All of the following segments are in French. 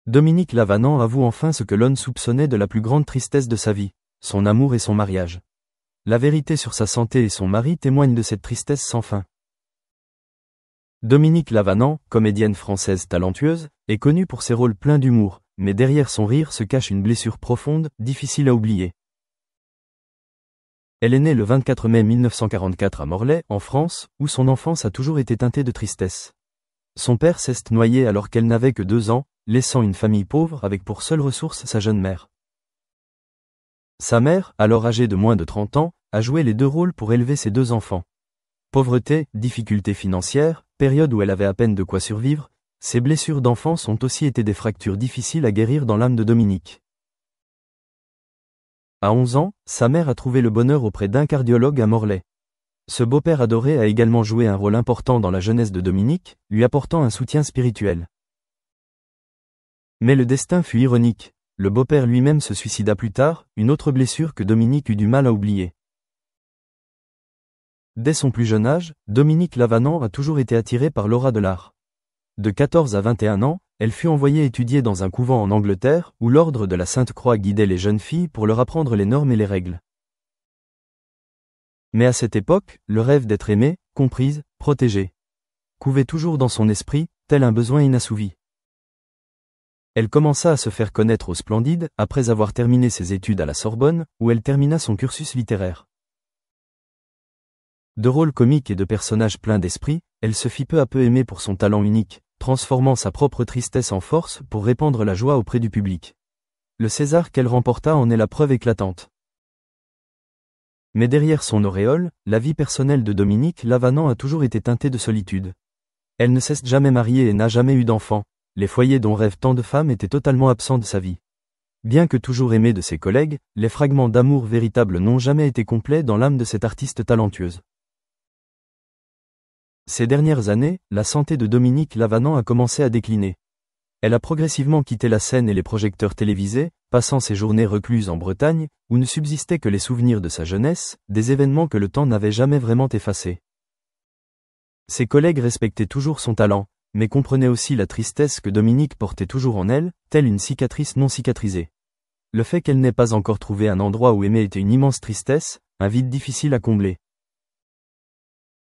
Dominique Lavanant avoue enfin ce que l'on soupçonnait de la plus grande tristesse de sa vie, son amour et son mariage. La vérité sur sa santé et son mari témoignent de cette tristesse sans fin. Dominique Lavanant, comédienne française talentueuse, est connue pour ses rôles pleins d'humour, mais derrière son rire se cache une blessure profonde, difficile à oublier. Elle est née le 24 mai 1944 à Morlaix, en France, où son enfance a toujours été teintée de tristesse. Son père s'est noyé alors qu'elle n'avait que 2 ans, laissant une famille pauvre avec pour seule ressource sa jeune mère. Sa mère, alors âgée de moins de 30 ans, a joué les 2 rôles pour élever ses 2 enfants. Pauvreté, difficultés financières, période où elle avait à peine de quoi survivre, ses blessures d'enfance ont aussi été des fractures difficiles à guérir dans l'âme de Dominique. À 11 ans, sa mère a trouvé le bonheur auprès d'un cardiologue à Morlaix. Ce beau-père adoré a également joué un rôle important dans la jeunesse de Dominique, lui apportant un soutien spirituel. Mais le destin fut ironique, le beau-père lui-même se suicida plus tard, une autre blessure que Dominique eut du mal à oublier. Dès son plus jeune âge, Dominique Lavanant a toujours été attirée par l'aura de l'art. De 14 à 21 ans, elle fut envoyée étudier dans un couvent en Angleterre, où l'ordre de la Sainte Croix guidait les jeunes filles pour leur apprendre les normes et les règles. Mais à cette époque, le rêve d'être aimée, comprise, protégée, couvait toujours dans son esprit, tel un besoin inassouvi. Elle commença à se faire connaître au Splendide, après avoir terminé ses études à la Sorbonne, où elle termina son cursus littéraire. De rôles comiques et de personnages pleins d'esprit, elle se fit peu à peu aimer pour son talent unique, transformant sa propre tristesse en force pour répandre la joie auprès du public. Le César qu'elle remporta en est la preuve éclatante. Mais derrière son auréole, la vie personnelle de Dominique Lavanant a toujours été teintée de solitude. Elle ne s'est jamais mariée et n'a jamais eu d'enfant, les foyers dont rêvent tant de femmes étaient totalement absents de sa vie. Bien que toujours aimée de ses collègues, les fragments d'amour véritables n'ont jamais été complets dans l'âme de cette artiste talentueuse. Ces dernières années, la santé de Dominique Lavanant a commencé à décliner. Elle a progressivement quitté la scène et les projecteurs télévisés, passant ses journées recluse en Bretagne, où ne subsistaient que les souvenirs de sa jeunesse, des événements que le temps n'avait jamais vraiment effacés. Ses collègues respectaient toujours son talent, mais comprenaient aussi la tristesse que Dominique portait toujours en elle, telle une cicatrice non cicatrisée. Le fait qu'elle n'ait pas encore trouvé un endroit où aimer était une immense tristesse, un vide difficile à combler.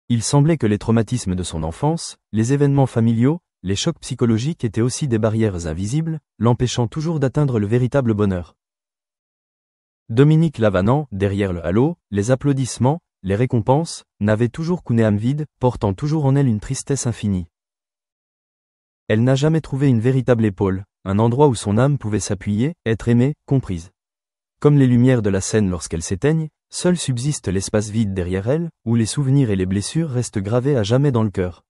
Il semblait que les traumatismes de son enfance, les événements familiaux, les chocs psychologiques étaient aussi des barrières invisibles, l'empêchant toujours d'atteindre le véritable bonheur. Dominique Lavanant, derrière le halo, les applaudissements, les récompenses, n'avait toujours qu'une âme vide, portant toujours en elle une tristesse infinie. Elle n'a jamais trouvé une véritable épaule, un endroit où son âme pouvait s'appuyer, être aimée, comprise. Comme les lumières de la scène lorsqu'elles s'éteignent, seul subsiste l'espace vide derrière elle, où les souvenirs et les blessures restent gravés à jamais dans le cœur.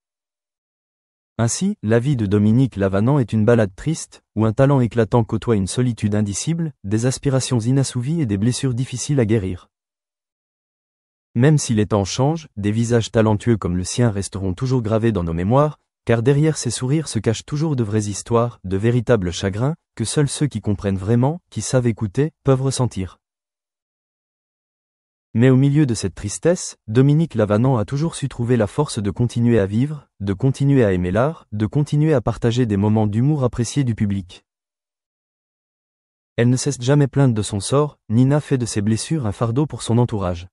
Ainsi, la vie de Dominique Lavanant est une balade triste, où un talent éclatant côtoie une solitude indicible, des aspirations inassouvies et des blessures difficiles à guérir. Même si les temps changent, des visages talentueux comme le sien resteront toujours gravés dans nos mémoires, car derrière ces sourires se cachent toujours de vraies histoires, de véritables chagrins, que seuls ceux qui comprennent vraiment, qui savent écouter, peuvent ressentir. Mais au milieu de cette tristesse, Dominique Lavanant a toujours su trouver la force de continuer à vivre, de continuer à aimer l'art, de continuer à partager des moments d'humour appréciés du public. Elle ne cesse jamais plainte de son sort, ni n'a fait de ses blessures un fardeau pour son entourage.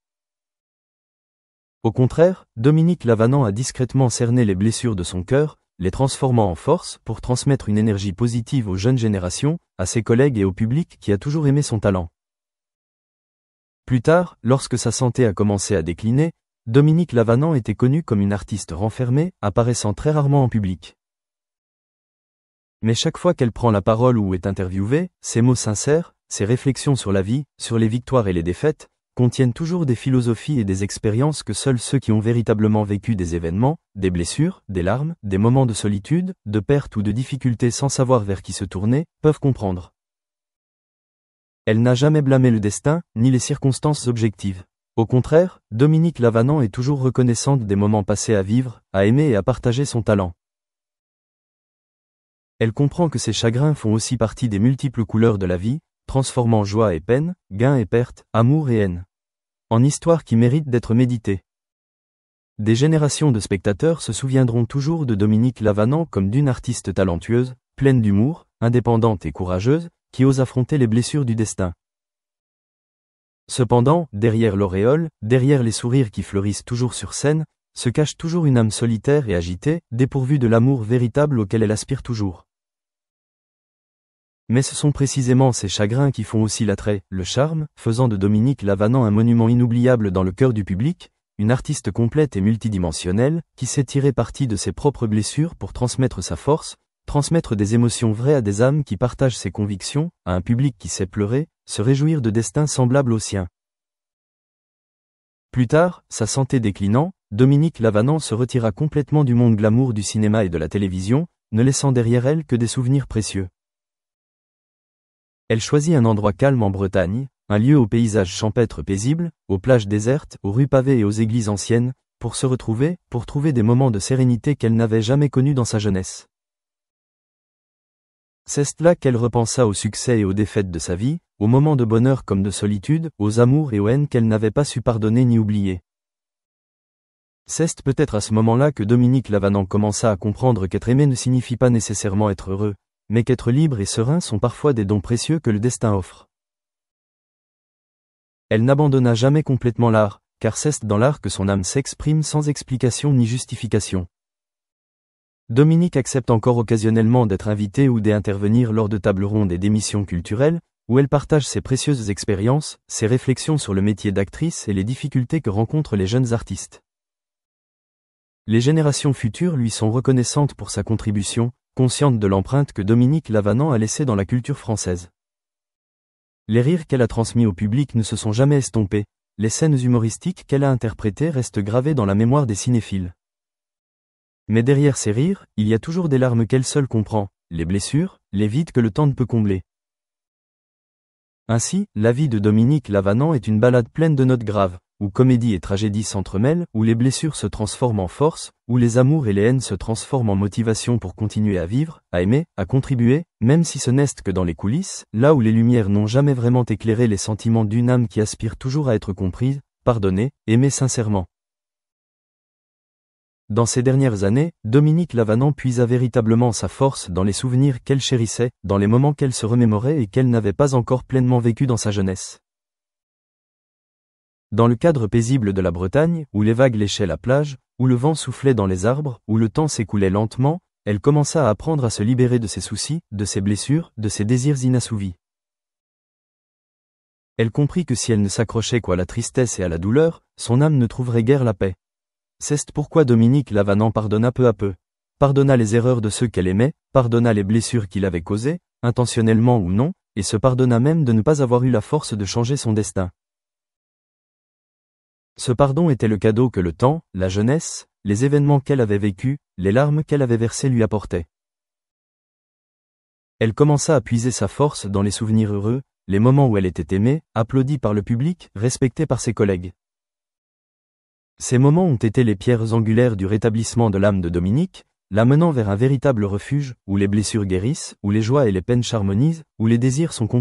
Au contraire, Dominique Lavanant a discrètement cerné les blessures de son cœur, les transformant en force pour transmettre une énergie positive aux jeunes générations, à ses collègues et au public qui a toujours aimé son talent. Plus tard, lorsque sa santé a commencé à décliner, Dominique Lavanant était connue comme une artiste renfermée, apparaissant très rarement en public. Mais chaque fois qu'elle prend la parole ou est interviewée, ses mots sincères, ses réflexions sur la vie, sur les victoires et les défaites, contiennent toujours des philosophies et des expériences que seuls ceux qui ont véritablement vécu des événements, des blessures, des larmes, des moments de solitude, de perte ou de difficultés sans savoir vers qui se tourner, peuvent comprendre. Elle n'a jamais blâmé le destin, ni les circonstances objectives. Au contraire, Dominique Lavanant est toujours reconnaissante des moments passés à vivre, à aimer et à partager son talent. Elle comprend que ces chagrins font aussi partie des multiples couleurs de la vie, transformant joie et peine, gain et perte, amour et haine. En histoire qui mérite d'être méditée. Des générations de spectateurs se souviendront toujours de Dominique Lavanant comme d'une artiste talentueuse, pleine d'humour, indépendante et courageuse, qui ose affronter les blessures du destin. Cependant, derrière l'auréole, derrière les sourires qui fleurissent toujours sur scène, se cache toujours une âme solitaire et agitée, dépourvue de l'amour véritable auquel elle aspire toujours. Mais ce sont précisément ces chagrins qui font aussi l'attrait, le charme, faisant de Dominique Lavanant un monument inoubliable dans le cœur du public, une artiste complète et multidimensionnelle, qui sait tirer parti de ses propres blessures pour transmettre sa force, transmettre des émotions vraies à des âmes qui partagent ses convictions, à un public qui sait pleurer, se réjouir de destins semblables aux siens. Plus tard, sa santé déclinant, Dominique Lavanant se retira complètement du monde glamour du cinéma et de la télévision, ne laissant derrière elle que des souvenirs précieux. Elle choisit un endroit calme en Bretagne, un lieu au paysage champêtre paisible, aux plages désertes, aux rues pavées et aux églises anciennes, pour se retrouver, pour trouver des moments de sérénité qu'elle n'avait jamais connus dans sa jeunesse. C'est là qu'elle repensa au succès et aux défaites de sa vie, aux moments de bonheur comme de solitude, aux amours et aux haines qu'elle n'avait pas su pardonner ni oublier. C'est peut-être à ce moment-là que Dominique Lavanant commença à comprendre qu'être aimé ne signifie pas nécessairement être heureux, mais qu'être libre et serein sont parfois des dons précieux que le destin offre. Elle n'abandonna jamais complètement l'art, car c'est dans l'art que son âme s'exprime sans explication ni justification. Dominique accepte encore occasionnellement d'être invitée ou d'intervenir lors de tables rondes et d'émissions culturelles, où elle partage ses précieuses expériences, ses réflexions sur le métier d'actrice et les difficultés que rencontrent les jeunes artistes. Les générations futures lui sont reconnaissantes pour sa contribution, conscientes de l'empreinte que Dominique Lavanant a laissée dans la culture française. Les rires qu'elle a transmis au public ne se sont jamais estompés, les scènes humoristiques qu'elle a interprétées restent gravées dans la mémoire des cinéphiles. Mais derrière ces rires, il y a toujours des larmes qu'elle seule comprend, les blessures, les vides que le temps ne peut combler. Ainsi, la vie de Dominique Lavanant est une ballade pleine de notes graves, où comédie et tragédie s'entremêlent, où les blessures se transforment en force, où les amours et les haines se transforment en motivation pour continuer à vivre, à aimer, à contribuer, même si ce n'est que dans les coulisses, là où les lumières n'ont jamais vraiment éclairé les sentiments d'une âme qui aspire toujours à être comprise, pardonnée, aimée sincèrement. Dans ces dernières années, Dominique Lavanant puisa véritablement sa force dans les souvenirs qu'elle chérissait, dans les moments qu'elle se remémorait et qu'elle n'avait pas encore pleinement vécu dans sa jeunesse. Dans le cadre paisible de la Bretagne, où les vagues léchaient la plage, où le vent soufflait dans les arbres, où le temps s'écoulait lentement, elle commença à apprendre à se libérer de ses soucis, de ses blessures, de ses désirs inassouvis. Elle comprit que si elle ne s'accrochait qu'à la tristesse et à la douleur, son âme ne trouverait guère la paix. C'est pourquoi Dominique Lavanant pardonna peu à peu. Pardonna les erreurs de ceux qu'elle aimait, pardonna les blessures qu'il avait causées, intentionnellement ou non, et se pardonna même de ne pas avoir eu la force de changer son destin. Ce pardon était le cadeau que le temps, la jeunesse, les événements qu'elle avait vécus, les larmes qu'elle avait versées lui apportaient. Elle commença à puiser sa force dans les souvenirs heureux, les moments où elle était aimée, applaudie par le public, respectée par ses collègues. Ces moments ont été les pierres angulaires du rétablissement de l'âme de Dominique, l'amenant vers un véritable refuge, où les blessures guérissent, où les joies et les peines s'harmonisent, où les désirs sont